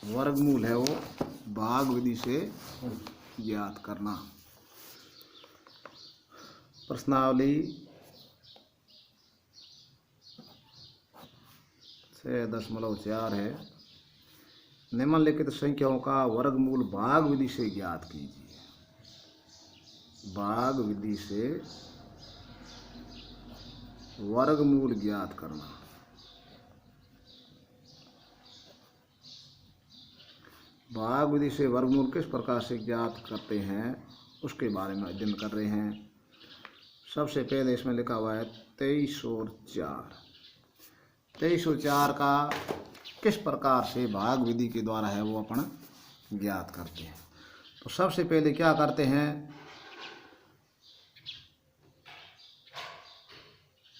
वर्गमूल है वो भाग विधि से ज्ञात करना। प्रश्नावली 6.4 है। निम्नलिखित संख्याओं का वर्गमूल भाग विधि से ज्ञात कीजिए। भाग विधि से वर्गमूल ज्ञात करना। भाग विधि से वर्गमूल किस प्रकार से ज्ञात करते हैं उसके बारे में अध्ययन कर रहे हैं। सबसे पहले इसमें लिखा हुआ है 23 और 4। 23 और 4 का किस प्रकार से भाग विधि के द्वारा है वो अपन ज्ञात करते हैं। तो सबसे पहले क्या करते हैं,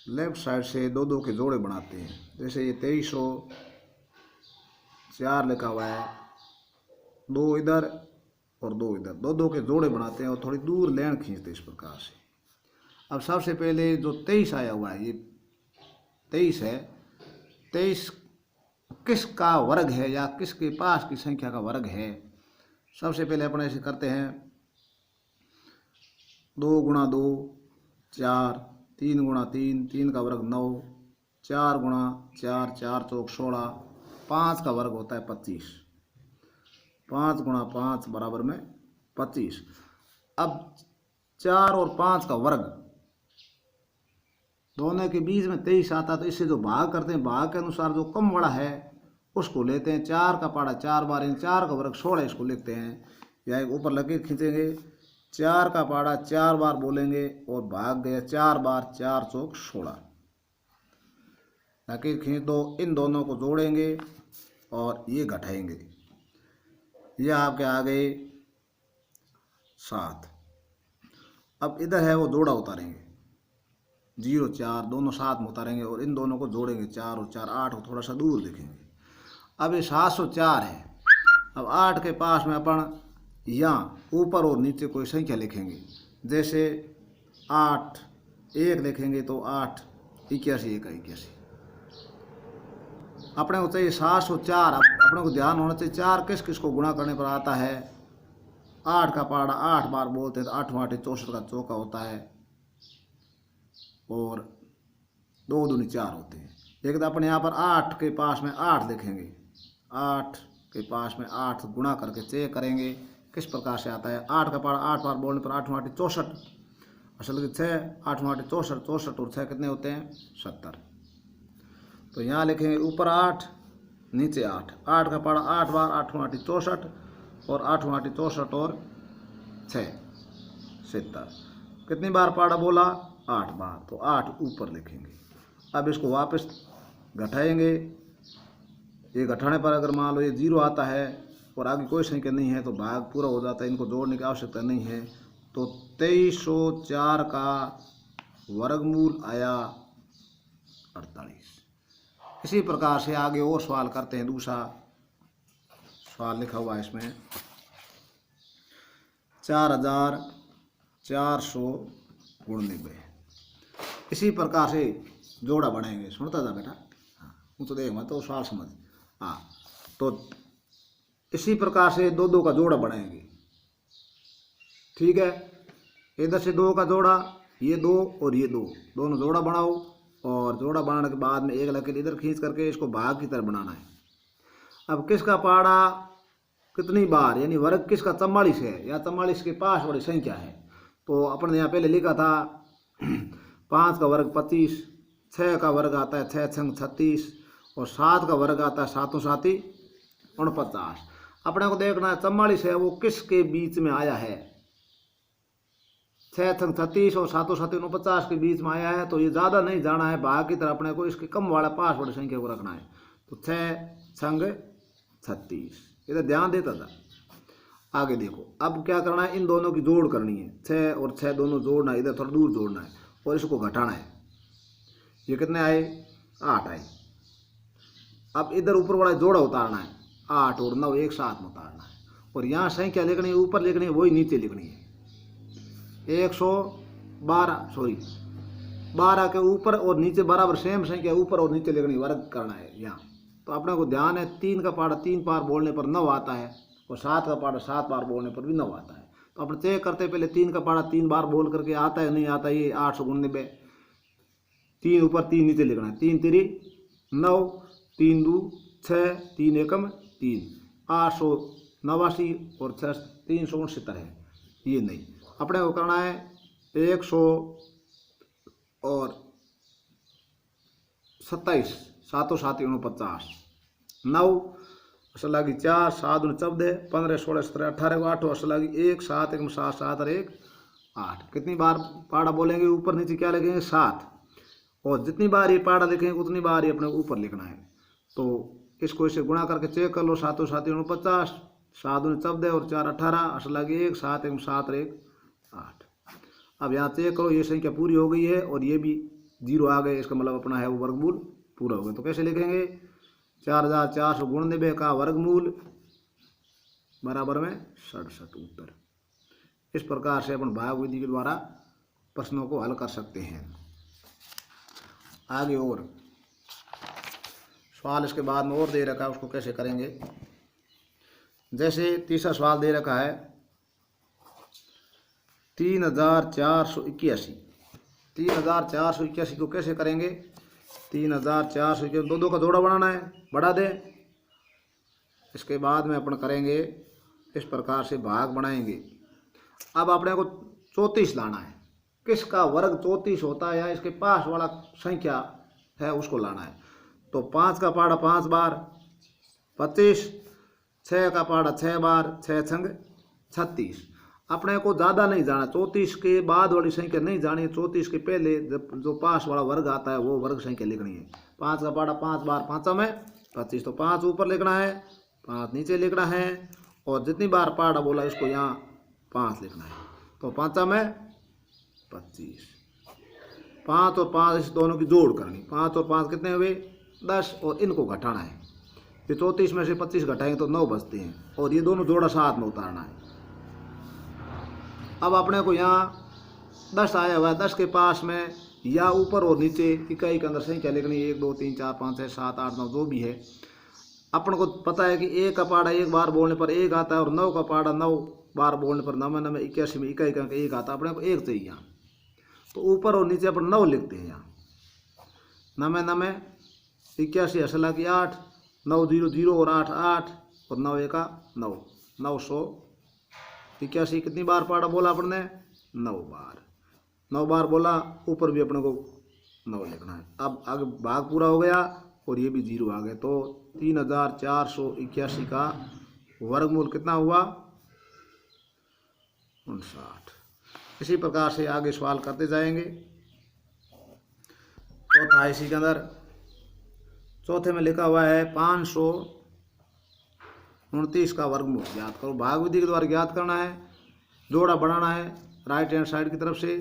लेफ्ट साइड से दो दो के जोड़े बनाते हैं। जैसे ये 2304 लिखा हुआ है, दो इधर और दो इधर, दो दो के जोड़े बनाते हैं और थोड़ी दूर लाइन खींचते हैं इस प्रकार से। अब सबसे पहले जो 23 आया हुआ है, ये 23 है। 23 किसका वर्ग है या किसके पास की संख्या का वर्ग है। सबसे पहले अपन ऐसे करते हैं, 2 गुणा 2 4, 3 गुणा 3, 3 का वर्ग 9, 4 गुणा 4, 4 चौक 16, 5 का वर्ग होता है 25, 5 गुणा 5 बराबर में 25। अब 4 और 5 का वर्ग दोनों के बीच में 23 आता, तो इससे जो भाग करते हैं भाग के अनुसार जो कम बड़ा है उसको लेते हैं। 4 का पाड़ा 4 बार, इन 4 का वर्ग 16 इसको लिखते हैं, या एक ऊपर लकीर खींचेंगे, 4 का पाड़ा 4 बार बोलेंगे और भाग गया 4 बार, 4 चौक 16। लकीर खींच दो, इन दोनों को जोड़ेंगे और ये घटाएंगे, ये आपके आ गए 7। अब इधर है वो जोड़ा उतारेंगे, 0 4 दोनों साथ में उतारेंगे और इन दोनों को जोड़ेंगे, 4 और 4 8 को थोड़ा सा दूर लिखेंगे। अब ये 704 है। अब 8 के पास में अपन यहाँ ऊपर और नीचे कोई संख्या लिखेंगे। जैसे 8 1 लिखेंगे तो 8 81 1 81। अपने को चाहिए 704। अब अपने को ध्यान होना चाहिए 4 किस किस को गुणा करने पर आता है। 8 का पाड़ा 8 बार बोलते हैं तो 8 8 64 का चौका होता है और 2 दूनी 4 होते हैं। लेकिन अपन यहाँ पर 8 के पास में 8 लिखेंगे, 8 के पास में 8 गुणा करके चेक करेंगे किस प्रकार से आता है। 8 का पाड़ा 8 बार बोलने पर 8 8 64, असल में 6 8 8 64, 64 और 6 कितने होते हैं 70। तो यहाँ लिखेंगे ऊपर 8 नीचे 8, 8 का पाड़ा 8 बार, 8 8 64 और 8 8 64 और 6 70। कितनी बार पाड़ा बोला 8 बार, तो 8 ऊपर लिखेंगे। अब इसको वापस घटाएंगे। ये घटाने पर अगर मान लो ये 0 आता है और आगे कोई संख्या नहीं है तो भाग पूरा हो जाता है, इनको जोड़ने की आवश्यकता नहीं है। तो 2304 का वर्गमूल आया 48। इसी प्रकार से आगे और सवाल करते हैं। दूसरा सवाल लिखा हुआ है इसमें 4490 इसी प्रकार से जोड़ा बनाएंगे। सुनता था बेटा, हाँ तो देख मत तो सवाल समझ। हाँ, तो इसी प्रकार से 2 2 का जोड़ा बनाएंगे। ठीक है, इधर से 2 का जोड़ा, ये 2 और ये 2 दोनों जोड़ा बनाओ और जोड़ा बनाने के बाद में एक लकीर इधर खींच करके इसको भाग की तरह बनाना है। अब किसका पाड़ा कितनी बार, यानी वर्ग किसका 44 है या 44 के पास बड़ी संख्या है। तो अपन ने यहाँ पहले लिखा था 5 का वर्ग 25, 6 का वर्ग आता है 6 6 36 और 7 का वर्ग आता है 7 7 49। अपने को देखना है 44 है वो किसके बीच में आया है। 6 6 36 और 7 7 49 के बीच में आया है, तो ये ज़्यादा नहीं जाना है भाग की तरह, अपने को इसके कम वाला पास बड़ी संख्या को रखना है। तो 6 6 36 इधर ध्यान देता था। आगे देखो, अब क्या करना है, इन दोनों की जोड़ करनी है। 6 और 6 दोनों जोड़ना है, इधर थोड़ा दूर जोड़ना है और इसको घटाना है। ये कितने आए 8 आए। अब इधर ऊपर वाला जोड़ा उतारना है, 8 और 9 एक साथ में उतारना है और यहाँ संख्या लिखनी है, ऊपर लिखनी है वही नीचे लिखनी है। 12 के ऊपर और नीचे बराबर सेम संख्या ऊपर और नीचे लिखनी, वर्ग करना है यहाँ। तो अपने को ध्यान है 3 का पाड़ा 3 बार बोलने पर 9 आता है और 7 का पाड़ा 7 बार बोलने पर भी 9 आता है। तो अपने चेक करते पहले 3 का पाड़ा 3 बार बोल करके आता है नहीं आता, ये 899, 3 ऊपर 3 नीचे लिखना है, 3 तिरी 9, 3 दू 6, 3 एकम 3, 889 और 6 369 है। ये नहीं, अपने को करना है 100 और 27, 7 7 49, 9 असल लगी 4, 7 14, 15 16 17 18 8 असल लगी 1 7 1 7 7 और 1 8। कितनी बार पाड़ा बोलेंगे ऊपर नीचे क्या लिखेंगे 7, और जितनी बार ये पाड़ा लिखेंगे उतनी बार ये अपने ऊपर लिखना है। तो इसको इसे गुणा करके चेक कर लो, 7 7 49, 7 14 और 4 18 असल लगी 1 7 1 7 और 1 8। अब यहाँ चेक करो ये संख्या पूरी हो गई है और ये भी 0 आ गए, इसका मतलब अपना है वो वर्गमूल पूरा हो गया। तो कैसे लिखेंगे 4490 का वर्गमूल बराबर में 67 उत्तर। इस प्रकार से अपन भाग विधि के द्वारा प्रश्नों को हल कर सकते हैं। आगे और सवाल इसके बाद में और दे रखा है, उसको कैसे करेंगे। जैसे तीसरा सवाल दे रखा है 3481। 3481 को कैसे करेंगे, 3481 दो का जोड़ा बनाना है, बढ़ा दे। इसके बाद में अपन करेंगे इस प्रकार से भाग बनाएंगे। अब अपने को 34 लाना है, किसका वर्ग 34 होता है या इसके पास वाला संख्या है उसको लाना है। तो 5 का पाड़ा 5 बार 25, 6 का पाड़ा 6 बार 6 छंग 36। अपने को ज़्यादा नहीं जाना, 34 के बाद वाली संख्या नहीं जानी है, 34 के पहले जब जो पास वाला वर्ग आता है वो वर्ग संख्या लिखनी है। 5 का पाड़ा 5 बार 5 में 25, तो 5 ऊपर लिखना है 5 नीचे लिखना है, और जितनी बार पाड़ा बोला इसको यहाँ 5 लिखना है। तो 5 में 25, 5 और 5 इस दोनों की जोड़ करनी, 5 और 5 कितने हुए 10, और इनको घटाना है। ये 34 में से 25 घटाएंगे तो 9 बचते हैं, और ये दोनों जोड़ा साथ में उतारना है। अब अपने को यहाँ 10 आया हुआ है, 10 के पास में या ऊपर और नीचे इकाई के अंदर संख्या लिखनी है, 1 2 3 4 5 6 7 8 9 जो भी है। अपन को पता है कि 1 का पाड़ा 1 बार बोलने पर 1 आता है, और 9 का पाड़ा 9 बार बोलने पर 9 9 81 में इकाई का अंक 1 आता है। अपने को 1 चाहिए यहाँ, तो ऊपर और नीचे अपन 9 लिखते हैं। यहाँ 9 9 81 असला की 8, 9 0 0 और 8 8 और 9 1 9, 981। कितनी बार पाड़ा बोला अपन ने 9 बार, 9 बार बोला, ऊपर भी अपने को 9 लिखना है। अब आगे भाग पूरा हो गया और ये भी 0 आ गए, तो 3481 का वर्गमूल कितना हुआ 59। इसी प्रकार से आगे सवाल करते जाएंगे। चौथा है इसी के अंदर, चौथे में लिखा हुआ है 529 का वर्गमूल ज्ञात करो। भाग विधि के द्वारा ज्ञात करना है, जोड़ा बढ़ाना है राइट हैंड साइड की तरफ से।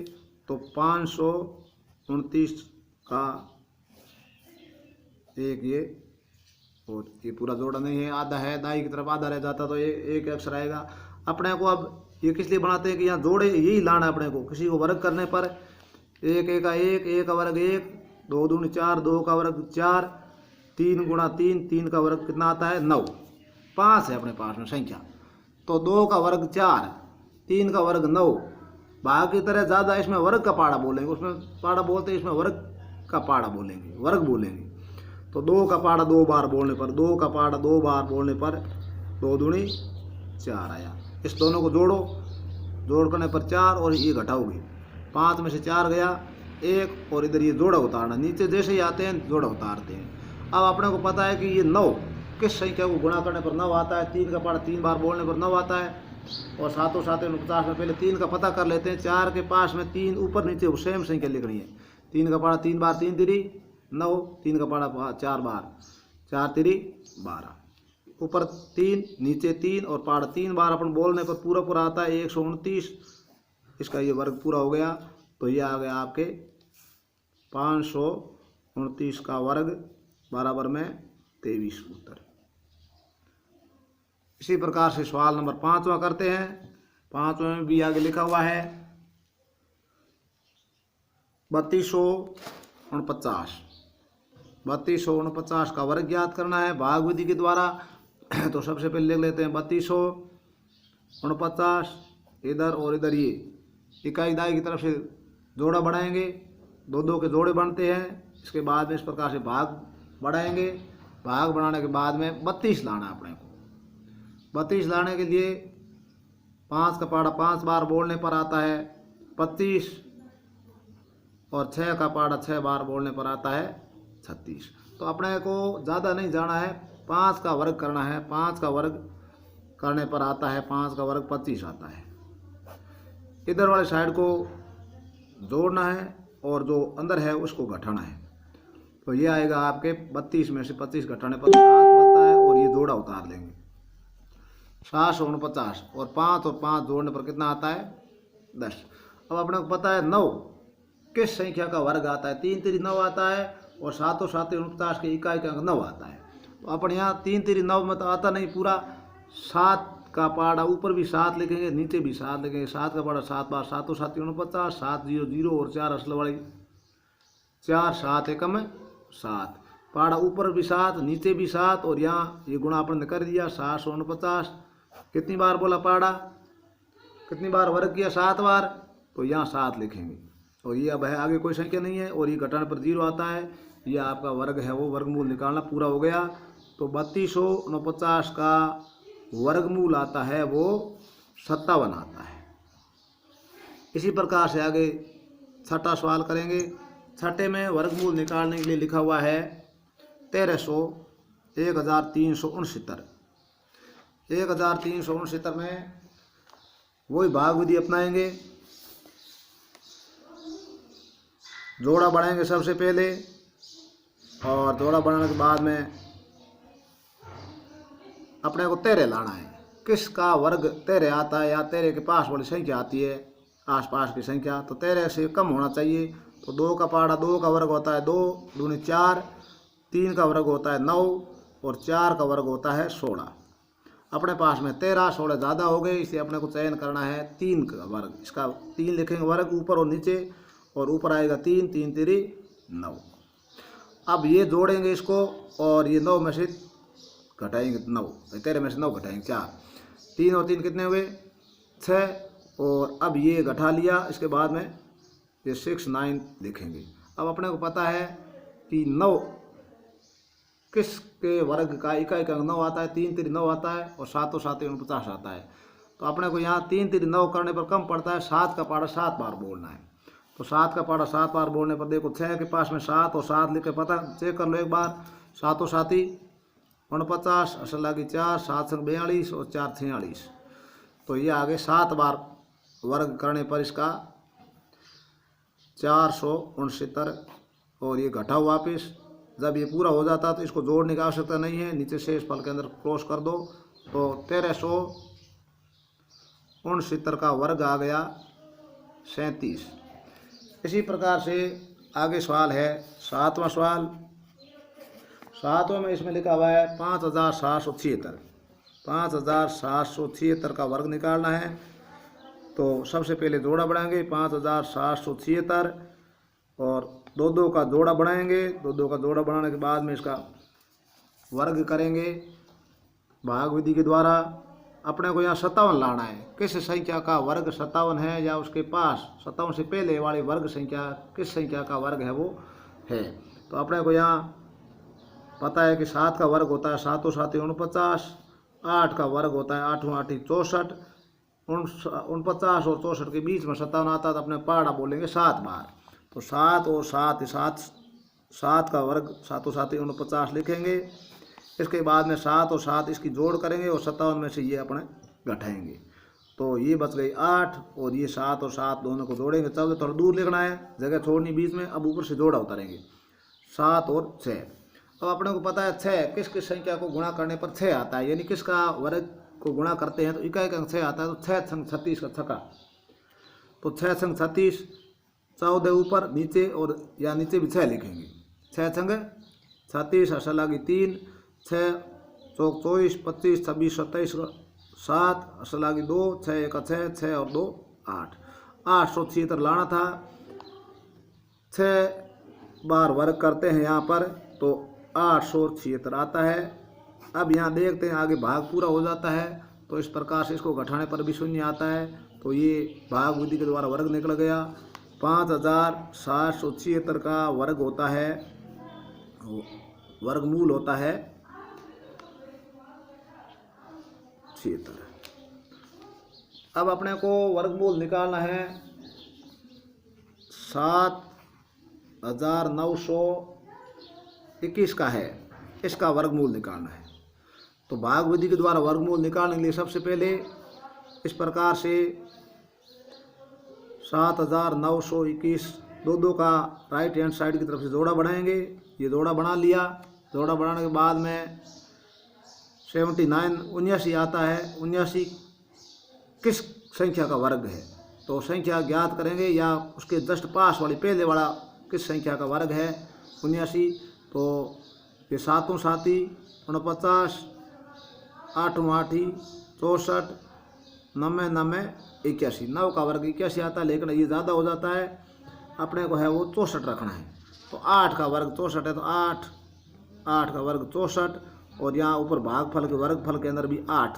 तो 529 का एक ये, और ये पूरा जोड़ा नहीं है, आधा है, दाई की तरफ आधा रह जाता तो ये एक अक्षर आएगा। अपने को अब ये किस लिए बनाते हैं कि यहाँ जोड़े यही लाना है अपने को। किसी को वर्ग करने पर 1 1 का 1, 1 का वर्ग 1, 2 दूनी 4, 2 का वर्ग 4, 3 गुणा 3, 3 का वर्ग कितना आता है 9, 5 है अपने पास में संख्या। तो 2 का वर्ग 4, 3 का वर्ग 9। भाग की तरह ज़्यादा इसमें वर्ग का पाड़ा बोलेंगे, उसमें पाड़ा बोलते हैं, इसमें वर्ग का पाड़ा बोलेंगे, वर्ग बोलेंगे। तो 2 का पाड़ा 2 बार बोलने पर, 2 का पाड़ा 2 बार बोलने पर 2 दूनी 4 आया। इस दोनों को जोड़ो, जोड़ करने पर 4 और ये घटाओगे, 5 में से 4 गया 1, और इधर ये जोड़ा उतारना, नीचे जैसे ही आते हैं जोड़ा उतारते हैं। अब अपने को पता है कि ये 9 किस संख्या को गुणा करने पर 9 आता है। 3 का पाड़ा 3 बार बोलने पर 9 आता है, और 7 7 49 में पहले 3 का पता कर लेते हैं। 4 के पास में 3 ऊपर नीचे सेम संख्या लिखनी है। 3 का पाड़ा 3 बार 3 तिरी 9, 3 का पाड़ा 4 बार 4 तिरी 12, ऊपर 3 नीचे 3 और पाड़ा 3 बार अपन बोलने पर पूरा पूरा आता है 129। इसका ये वर्ग पूरा हो गया, तो ये आ गया आपके 529 का वर्ग बराबर में 23 उत्तर। इसी प्रकार से सवाल नंबर 5वां करते हैं। 5वें में भी आगे लिखा हुआ है 3249। 3249 का वर्ग ज्ञात करना है भाग विधि के द्वारा। तो सबसे पहले लिख लेते हैं 3249, इधर और इधर ये इकाई दाई की तरफ से जोड़ा बढ़ाएंगे, दो दो के जोड़े बनते हैं। इसके बाद में इस प्रकार से भाग बढ़ाएंगे, भाग बढ़ाने के बाद में 32 लाना है अपने को। 32 लाने के लिए 5 का पाड़ा 5 बार बोलने पर आता है 25, और 6 का पाड़ा 6 बार बोलने पर आता है 36। तो अपने को ज़्यादा नहीं जाना है, 5 का वर्ग करना है। 5 का वर्ग करने पर आता है 5 का वर्ग 25 आता है। इधर वाले साइड को जोड़ना है और जो अंदर है उसको घटाना है। तो ये आएगा आपके 32 में से 25 घटाने पर 7 बचता है, और ये जोड़ा उतार लेंगे 749, और 5 और 5 जोड़ने पर कितना आता है 10। अब अपने को पता है 9 किस संख्या का वर्ग आता है, 3 3 9 आता है, और 7 और 7 49 के इकाई का अंक 9 आता है। तो अपन यहाँ 3 3 9 में तो आता नहीं पूरा, 7 का पाड़ा ऊपर भी 7 लिखेंगे, नीचे भी 7 लिखेंगे। 7 का पाड़ा 7 बार 7 और 7 49, 7 0 0 और 4 असल वाली 4, 7 एकम 7, पाड़ा ऊपर भी 7 नीचे भी 7, और यहाँ ये गुणा अपन ने कर दिया 749। कितनी बार बोला पाड़ा, कितनी बार वर्ग किया 7 बार, तो यहाँ 7 लिखेंगे। और ये अब है आगे कोई संख्या नहीं है, और ये घटाने पर 0 आता है। ये आपका वर्ग है वो वर्गमूल निकालना पूरा हो गया। तो 3249 का वर्गमूल आता है वो 57 आता है। इसी प्रकार से आगे छठा सवाल करेंगे। छठे में वर्गमूल निकालने के लिए लिखा हुआ है 1369। 1369 में वही भाग विधि अपनाएंगे, जोड़ा बढ़ाएंगे सबसे पहले, और जोड़ा बढ़ाने के बाद में अपने को 13 लाना है। किसका वर्ग 13 आता है, या 13 के पास वाली संख्या आती है आसपास की संख्या, तो 13 से कम होना चाहिए। तो 2 का पाड़ा 2 का वर्ग होता है 2 दूनी 4, 3 का वर्ग होता है 9, और 4 का वर्ग होता है 16। अपने पास में 13 16 ज़्यादा हो गए, इसलिए अपने को चयन करना है 3 का वर्ग। इसका 3 लिखेंगे वर्ग ऊपर और नीचे, और ऊपर आएगा 3 3 3 9। अब ये जोड़ेंगे इसको, और ये 9 में से घटाएंगे 9, 13 में से 9 घटाएंगे 4, 3 और 3 कितने हुए 6, और अब ये घटा लिया। इसके बाद में ये 6 9 लिखेंगे। अब अपने को पता है कि 9 किसके वर्ग का इकाई का 9 आता है, 3 3 9 आता है, और 7 और 7 49 आता है। तो अपने को यहाँ 3 3 9 करने पर कम पड़ता है, 7 का पाड़ा 7 बार बोलना है। तो 7 का पाड़ा 7 बार बोलने पर देखो 6 के पास में 7 और 7 लिख के पता चेक कर लो एक बार। 7 और 7 49, असल लगी 4, 7 संग 42 और 4 46। तो ये आगे 7 बार वर्ग करने पर इसका 469, और ये घटाओ वापिस। जब ये पूरा हो जाता तो इसको जोड़ने की आवश्यकता नहीं है, नीचे शेष फल के अंदर क्रॉस कर दो। तो 1369 का वर्ग आ गया 37। इसी प्रकार से आगे सवाल है 7वां सवाल। 7वां में इसमें लिखा हुआ है 5776। 5776 का वर्ग निकालना है। तो सबसे पहले जोड़ा बढ़ाएंगे 5776, और 2 2 का जोड़ा बढ़ाएंगे। 2 2 का जोड़ा बढ़ाने के बाद में इसका वर्ग करेंगे भाग विधि के द्वारा। अपने को यहाँ 57 लाना है। किस संख्या का वर्ग 57 है, या उसके पास 57 से पहले वाली वर्ग संख्या किस संख्या का वर्ग है वो है। तो अपने को यहाँ पता है कि 7 का वर्ग होता है 7 और 7 49, 8 का वर्ग होता है 8 8 64, 49 और 64 के बीच में 57 आता है। तो अपने पाड़ा बोलेंगे 7 बार। तो 7 और 7 7 का वर्ग 7 और 7 49 लिखेंगे। इसके बाद में 7 और 7 इसकी जोड़ करेंगे, और 57 में से ये अपने घटाएंगे। तो ये बच गई 8, और ये 7 और 7 दोनों को जोड़ेंगे। तब थोड़ा दूर लिखना है, जगह छोड़नी बीच में। अब ऊपर से जोड़ा उतारेंगे 7 और 6। अब अपने को पता है 6 किस किस संख्या को गुणा करने पर 6 आता है, यानी किसका वर्ग को गुणा करते हैं तो इकाई का 6 आता है। तो 6 संग 36 का छक्का। तो 6 संग 36, 14 ऊपर नीचे, और या नीचे भी 6 लिखेंगे। 6 संग 36 असल लगी 3, 6 चौक 24, 25 26 27 7 असल लगी 2, 6 1 6, 6 और 2 8। 876 लाना था। 6 बार वर्ग करते हैं यहाँ पर, तो 876 आता है। अब यहाँ देखते हैं आगे भाग पूरा हो जाता है, तो इस प्रकार से इसको घटाने पर भी शून्य आता है, तो ये भाग विधि के द्वारा वर्ग निकल गया। 5776 का वर्ग होता है, वर्गमूल होता है 76। अब अपने को वर्गमूल निकालना है 7921 का है, इसका वर्गमूल निकालना है। तो भाग विधि के द्वारा वर्गमूल निकालने के लिए सबसे पहले इस प्रकार से 7921 दो का राइट हैंड साइड की तरफ से जोड़ा बढ़ाएंगे। ये जोड़ा बना लिया। जोड़ा बढ़ाने के बाद में 79 आता है। 79 किस संख्या का वर्ग है, तो संख्या ज्ञात करेंगे या उसके जस्ट पास वाली पहले वाला किस संख्या का वर्ग है 79। तो ये 7 7 49 8 8 64 9 9 81, 9 का वर्ग 81 आता है, लेकिन ये ज़्यादा हो जाता है, अपने को है वो 64 रखना है। तो 8 का वर्ग 64 है, तो 8 का वर्ग 64, और यहाँ ऊपर भागफल के वर्गफल के अंदर भी 8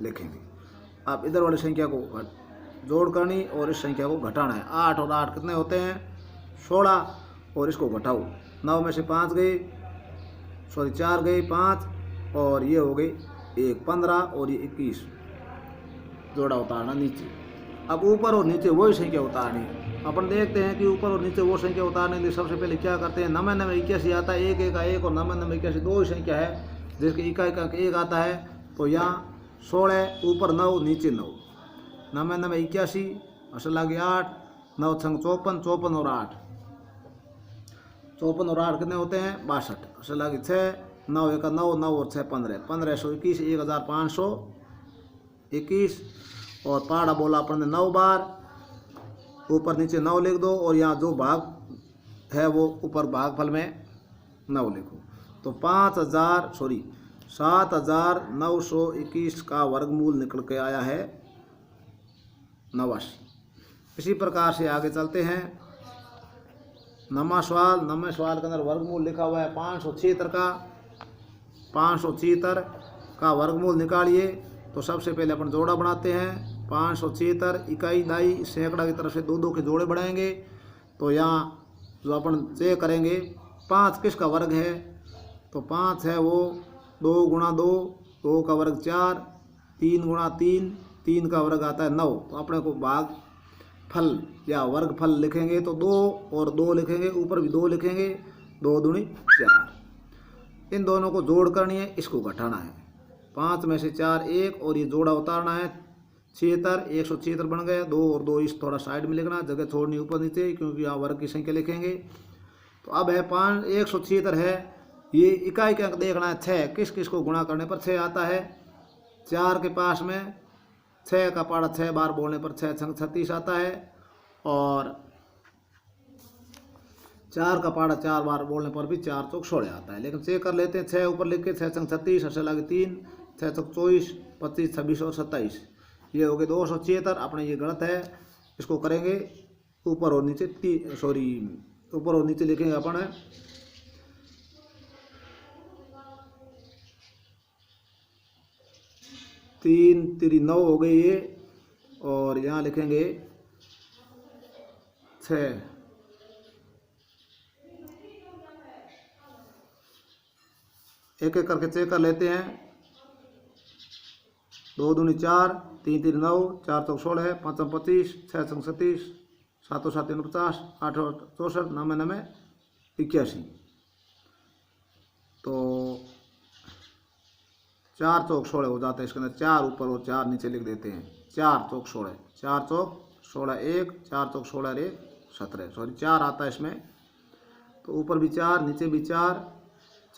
लिखेंगे। अब इधर वाली संख्या को जोड़ करनी और इस संख्या को घटाना है। 8 और 8 कितने होते हैं 16, और इसको घटाओ। 9 में से 5 गए, 4 गए 5, और ये हो गए 1 15, और ये 21। जोड़ा उतारना नीचे। अब ऊपर और नीचे वही संख्या उतारनी। अपन देखते हैं कि ऊपर और नीचे वो संख्या उतारने के लिए सबसे पहले क्या करते हैं, 9 9 81 आता है, 1 1 का 1 और 9 9 81 दो ही संख्या है, जिसके इकाई का 1 आता है। तो यहाँ 16 ऊपर 9 नीचे 9, 9 9 81 असल लगे 8, 9 छंग 54, 54 और 8, 54 और 8 कितने होते हैं 62, असल लगे 6, 9 1 9, 9 और 6 15, 1521 1521। और पहाड़ा बोला अपन ने 9 बार, ऊपर नीचे 9 लिख दो, और यहाँ जो भाग है वो ऊपर भागफल में 9 लिखो। तो 7921 का वर्गमूल निकल के आया है 89। इसी प्रकार से आगे चलते हैं। 9वां सवाल के अंदर वर्गमूल लिखा हुआ है 576 का। 576 का वर्गमूल निकालिए। तो सबसे पहले अपन जोड़ा बनाते हैं। 576 इकाई दाई सैकड़ा की तरफ से 2 के जोड़े बढ़ाएंगे। तो यहाँ जो अपन चेक करेंगे 5 किसका वर्ग है, तो 5 है वो 2 गुणा 2, 2 का वर्ग 4, 3 गुणा 3, 3 का वर्ग आता है 9। तो अपने को भाग फल या वर्ग फल लिखेंगे तो 2 और 2 लिखेंगे, ऊपर भी 2 लिखेंगे, 2 दूनी 4। इन दोनों को जोड़ करनी है, इसको घटाना है। 5 में से 4 1, और ये जोड़ा उतारना है 76, 176 बन गए। 2 और 2 इस थोड़ा साइड में लिखना, जगह छोड़नी ऊपर नीचे, क्योंकि यहाँ वर्ग की संख्या लिखेंगे। तो अब है 176 है, ये इकाई का अंक देखना है 6, किस किस को गुणा करने पर 6 आता है। 4 के पास में 6 का पहाड़ा 6 बार बोलने पर 6 छंग 36 आता है, और 4 का पहाड़ा 4 बार बोलने पर भी 4 चौक 16 आता है। लेकिन चेक कर लेते हैं, 6 ऊपर लिख के 6 छंग 36 असल लगे 3, 6 चौक 24, 25 26 और 27, ये हो गए 276। अपने ये गलत है, इसको करेंगे ऊपर और नीचे ऊपर और नीचे लिखेंगे अपन है 3 3 9 हो गई ये, और यहाँ लिखेंगे 6। एक एक करके चेक कर लेते हैं। 2 दूनी 4, 3 3 9, 4 चौक 16, 5 25, 6 चौक 37, 7 7 49, 8 64, 9 9 81। तो 4 चौक 16 हो जाता है। इसके अंदर 4 ऊपर और 4 नीचे लिख देते हैं। 4 चौक 16, 4 चौक 16 1, 4 चौक 16 1 17, सॉरी 4 आता है इसमें। तो ऊपर भी 4 नीचे भी 4,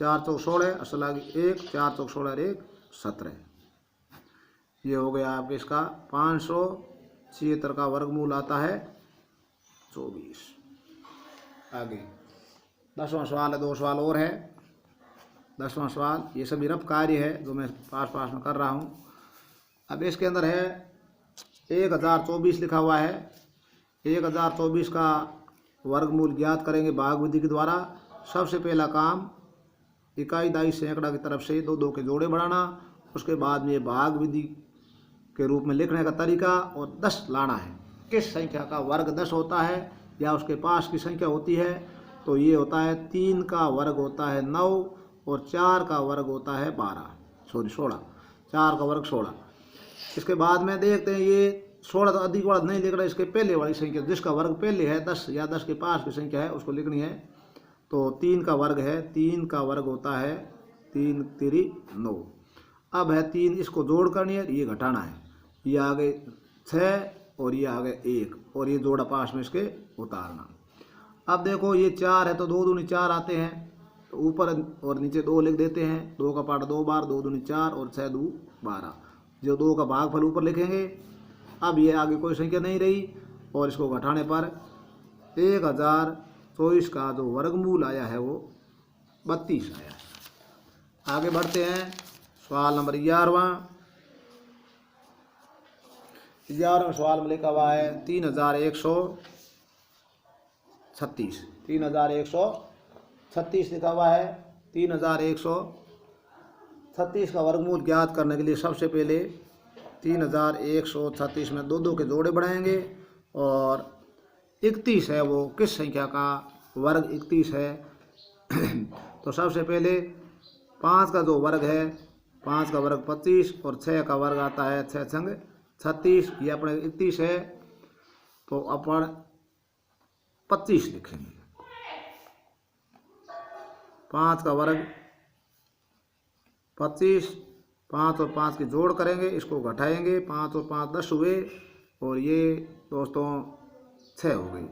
4 चौक 16 असल आगे 1, 4 चौक 16 1 17। ये हो गया आपके इसका 576 का वर्गमूल आता है 24। आगे 10वां सवाल है, 2 सवाल और है। 10वां सवाल, ये सभी रफ कार्य है जो मैं पास में कर रहा हूँ। अब इसके अंदर है 1024 लिखा हुआ है। 1024 का वर्गमूल ज्ञात करेंगे भाग विधि के द्वारा। सबसे पहला काम इकाई दाई सैकड़ा की तरफ से दो दो के जोड़े बढ़ाना, उसके बाद में ये भाग विधि के रूप में लिखने का तरीका और 10 लाना है। किस संख्या का वर्ग 10 होता है या उसके पास की संख्या होती है, तो ये होता है 3 का वर्ग होता है 9 और 4 का वर्ग होता है 16, 4 का वर्ग 16। इसके बाद में देखते हैं ये 16 तो अधिक वर्ग नहीं लिख रहा, इसके पहले वाली संख्या जिसका वर्ग पहले है 10 या 10 के पास की संख्या है उसको लिखनी है। तो 3 का वर्ग है, 3 का वर्ग होता है 3 3 9। अब है 3, इसको जोड़ करनी है, ये घटाना है, ये आगे 6 और ये आगे 1 और ये जोड़ा पास में इसके उतारना। अब देखो ये 4 है तो 2 दूनी 4 आते हैं, तो ऊपर और नीचे 2 लिख देते हैं, 2 का पार्ट 2 बार, 2 दूनी 4 और 6 2 12, जो 2 का भागफल ऊपर लिखेंगे। अब ये आगे कोई संख्या नहीं रही और इसको घटाने पर 1024 का जो वर्गमूल आया है वो 32 आया। आगे बढ़ते हैं, सवाल नंबर 11वां। 11वें सवाल में लिखा हुआ है 3136, 3136 लिखा हुआ है। 3136 का वर्गमूल ज्ञात करने के लिए सबसे पहले 3136 में दो दो के जोड़े बढ़ाएंगे और 31 है वो किस संख्या का वर्ग 31 है। तो सबसे पहले 5 का जो वर्ग है, 5 का वर्ग 25 और 6 का वर्ग आता है 6 संग 36, ये अपने 31 है तो अपन 25 लिखेंगे। 5 का वर्ग 25, 5 और 5 की जोड़ करेंगे, इसको घटाएंगे, 5 और 5 10 हुए और ये दोस्तों 6 हो गई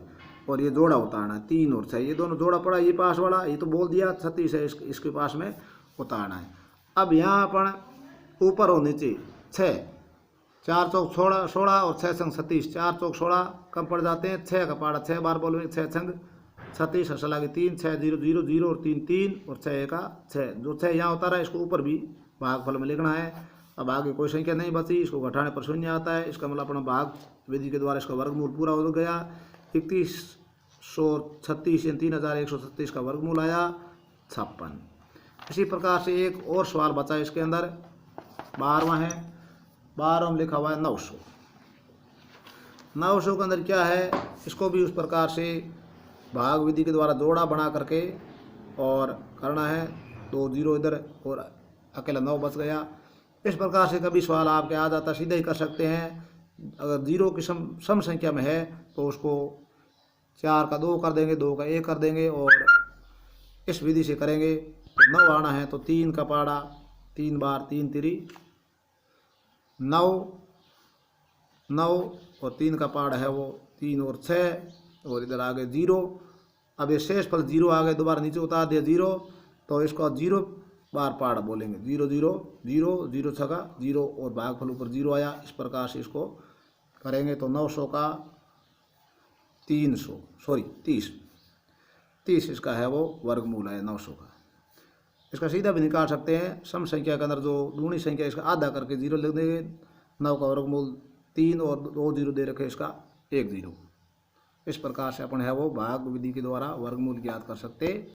और ये जोड़ा उतारना है 3 और 6, ये दोनों जोड़ा पड़ा, ये पास वाला ये तो बोल दिया 36 है, इसके पास में उतारना है। अब यहाँ अपन ऊपर और नीचे 6, 4 चौक 16 और 6 संग 36, 4 चौक 16 कम पड़ जाते हैं, 6 का पाड़ा 6 बार बोलोगे, 6 संग 36 असला की 3, 6 0 0 0 और 3 3 और 6 का 6, जो 6 यहाँ उतारा है इसको ऊपर भी भागफल में लिखना है। अब आगे कोई संख्या नहीं बची, इसको घटाने पर शून्य आता है, इसका मतलब अपना भाग विधि के द्वारा इसका वर्गमूल पूरा हो गया। 3136 या 3136 का वर्गमूल आया 56। इसी प्रकार से एक और सवाल बचा इसके अंदर, 12वां है। 12वां में लिखा हुआ है 900। 900 के अंदर क्या है, इसको भी उस प्रकार से भाग विधि के द्वारा जोड़ा बना करके और करना है। 2 0 इधर और अकेला 9 बच गया। इस प्रकार से कभी सवाल आपके आ जाता, सीधे ही कर सकते हैं। अगर 0 की सम संख्या में है तो उसको 4 का 2 कर देंगे, 2 का 1 कर देंगे और इस विधि से करेंगे तो 9 आना है। तो 3 का पाड़ा 3 बार 3 3 9 9 और 3 का पाड़ा है वो 3 और 6 और इधर आगे 0। अब ये शेष फल 0 आ गए, दोबारा नीचे उतार दिया 0, तो इसको 0 बार पाड़ बोलेंगे, 0 0 0 0 छका 0 और भागफल ऊपर 0 आया। इस प्रकार से इसको करेंगे तो 900 का 30 इसका है वो वर्गमूल है 900 का। इसका सीधा भी निकाल सकते हैं, सम संख्या के अंदर जो दूनी संख्या इसका आधा करके 0 लिख देंगे। 9 का वर्गमूल 3 और 2 0 दे रखे, इसका 1 0। इस प्रकार से अपन है वो भाग विधि के द्वारा वर्गमूल ज्ञात कर सकते